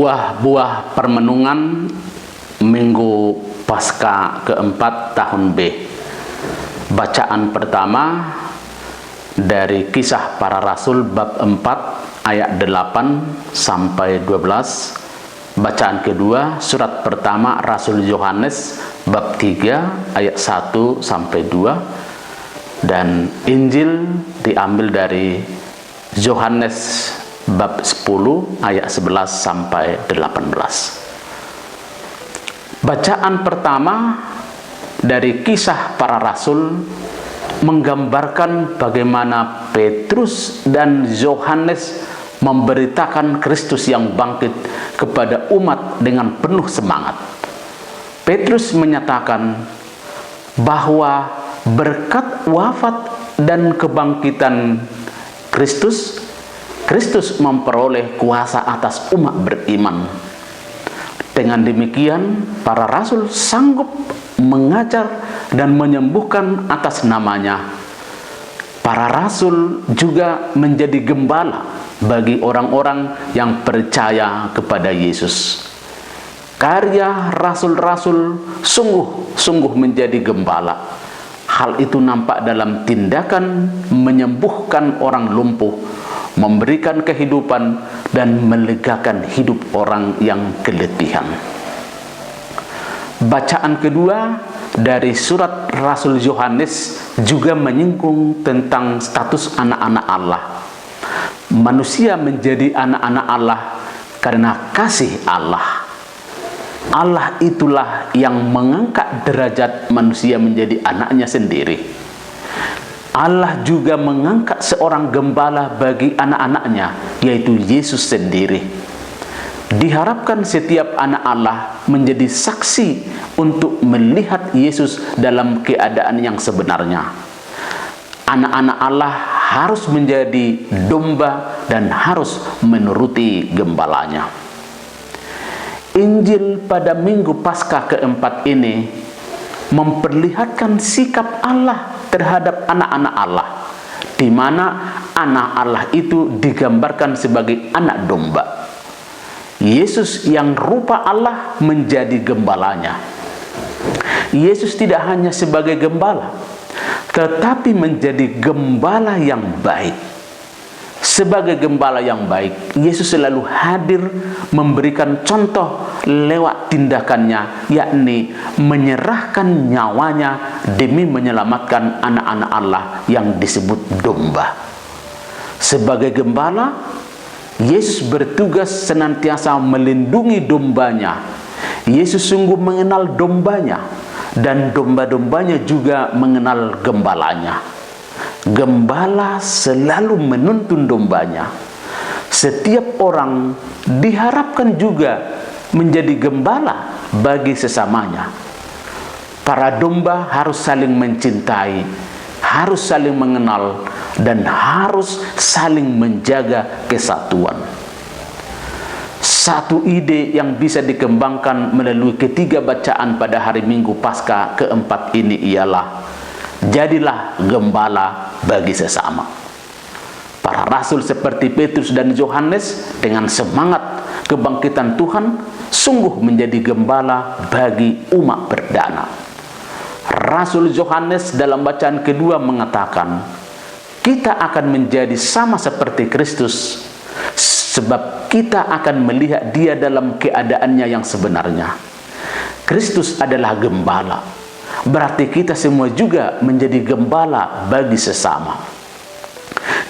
Buah-buah permenungan Minggu Paskah keempat tahun B. Bacaan pertama dari Kisah Para Rasul bab 4 ayat 8 sampai 12. Bacaan kedua surat pertama Rasul Yohanes bab 3 ayat 1 sampai 2. Dan Injil diambil dari Yohanes bab 10 ayat 11 sampai 18. Bacaan pertama dari Kisah Para Rasul menggambarkan bagaimana Petrus dan Yohanes memberitakan Kristus yang bangkit kepada umat dengan penuh semangat. Petrus menyatakan bahwa berkat wafat dan kebangkitan Kristus memperoleh kuasa atas umat beriman. Dengan demikian, para rasul sanggup mengajar dan menyembuhkan atas namanya. Para rasul juga menjadi gembala bagi orang-orang yang percaya kepada Yesus. Karya rasul-rasul sungguh menjadi gembala. Hal itu nampak dalam tindakan menyembuhkan orang lumpuh, memberikan kehidupan, dan melegakan hidup orang yang keletihan. Bacaan kedua dari surat Rasul Yohanes juga menyinggung tentang status anak-anak Allah. Manusia menjadi anak-anak Allah karena kasih Allah. Allah itulah yang mengangkat derajat manusia menjadi anaknya sendiri. Allah juga mengangkat seorang gembala bagi anak-anaknya, yaitu Yesus sendiri. Diharapkan setiap anak Allah menjadi saksi untuk melihat Yesus dalam keadaan yang sebenarnya. Anak-anak Allah harus menjadi domba dan harus menuruti gembalanya. Injil pada Minggu Paskah keempat ini memperlihatkan sikap Allah terhadap anak-anak Allah, di mana anak Allah itu digambarkan sebagai anak domba. Yesus yang rupa Allah menjadi gembalanya. Yesus tidak hanya sebagai gembala, tetapi menjadi gembala yang baik. Sebagai gembala yang baik, Yesus selalu hadir memberikan contoh lewat tindakannya, yakni menyerahkan nyawanya demi menyelamatkan anak-anak Allah yang disebut domba. Sebagai gembala, Yesus bertugas senantiasa melindungi dombanya. Yesus sungguh mengenal dombanya, dan domba-dombanya juga mengenal gembalanya. Gembala selalu menuntun dombanya. Setiap orang diharapkan juga menjadi gembala bagi sesamanya. Para domba harus saling mencintai, harus saling mengenal, dan harus saling menjaga kesatuan. Satu ide yang bisa dikembangkan melalui ketiga bacaan pada hari Minggu Paskah keempat ini ialah: jadilah gembala bagi sesama. Para rasul seperti Petrus dan Yohanes dengan semangat kebangkitan Tuhan sungguh menjadi gembala bagi umat perdana. Rasul Yohanes dalam bacaan kedua mengatakan, kita akan menjadi sama seperti Kristus sebab kita akan melihat Dia dalam keadaannya yang sebenarnya. Kristus adalah gembala, berarti kita semua juga menjadi gembala bagi sesama.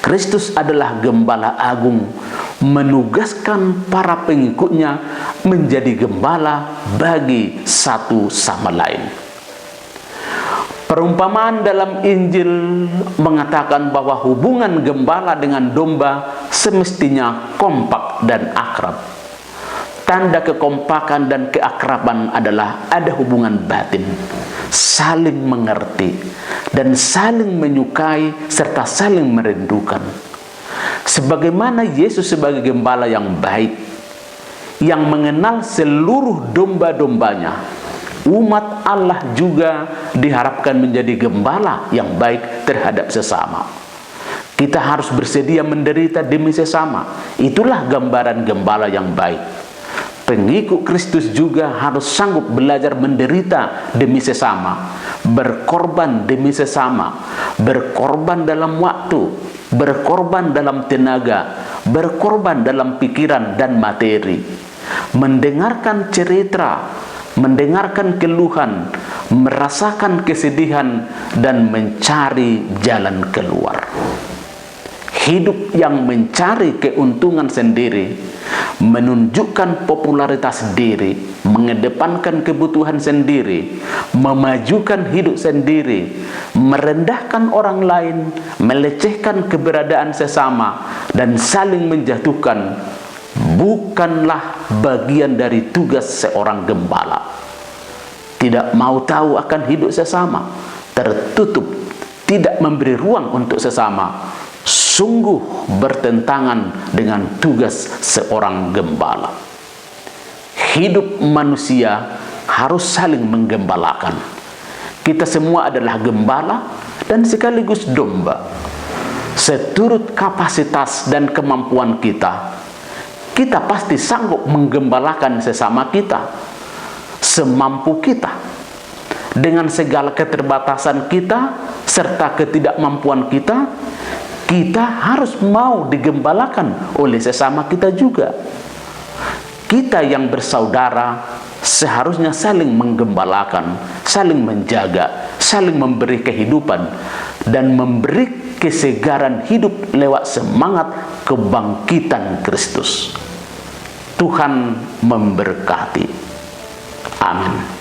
Kristus adalah gembala agung, menugaskan para pengikutnya menjadi gembala bagi satu sama lain. Perumpamaan dalam Injil mengatakan bahwa hubungan gembala dengan domba semestinya kompak dan akrab. Tanda kekompakan dan keakraban adalah ada hubungan batin, saling mengerti, dan saling menyukai serta saling merindukan. Sebagaimana Yesus sebagai gembala yang baik, yang mengenal seluruh domba-dombanya, umat Allah juga diharapkan menjadi gembala yang baik terhadap sesama. Kita harus bersedia menderita demi sesama. Itulah gambaran gembala yang baik. Pengikut Kristus juga harus sanggup belajar menderita demi sesama, berkorban demi sesama, berkorban dalam waktu, berkorban dalam tenaga, berkorban dalam pikiran dan materi, mendengarkan cerita, mendengarkan keluhan, merasakan kesedihan, dan mencari jalan keluar. Hidup yang mencari keuntungan sendiri, menunjukkan popularitas diri, mengedepankan kebutuhan sendiri, memajukan hidup sendiri, merendahkan orang lain, melecehkan keberadaan sesama, dan saling menjatuhkan, bukanlah bagian dari tugas seorang gembala. Tidak mau tahu akan hidup sesama, tertutup, tidak memberi ruang untuk sesama, sungguh bertentangan dengan tugas seorang gembala. Hidup manusia harus saling menggembalakan. Kita semua adalah gembala dan sekaligus domba. Seturut kapasitas dan kemampuan kita, kita pasti sanggup menggembalakan sesama kita semampu kita. Dengan segala keterbatasan kita serta ketidakmampuan kita, kita harus mau digembalakan oleh sesama kita juga. Kita yang bersaudara seharusnya saling menggembalakan, saling menjaga, saling memberi kehidupan, dan memberi kesegaran hidup lewat semangat kebangkitan Kristus. Tuhan memberkati. Amin.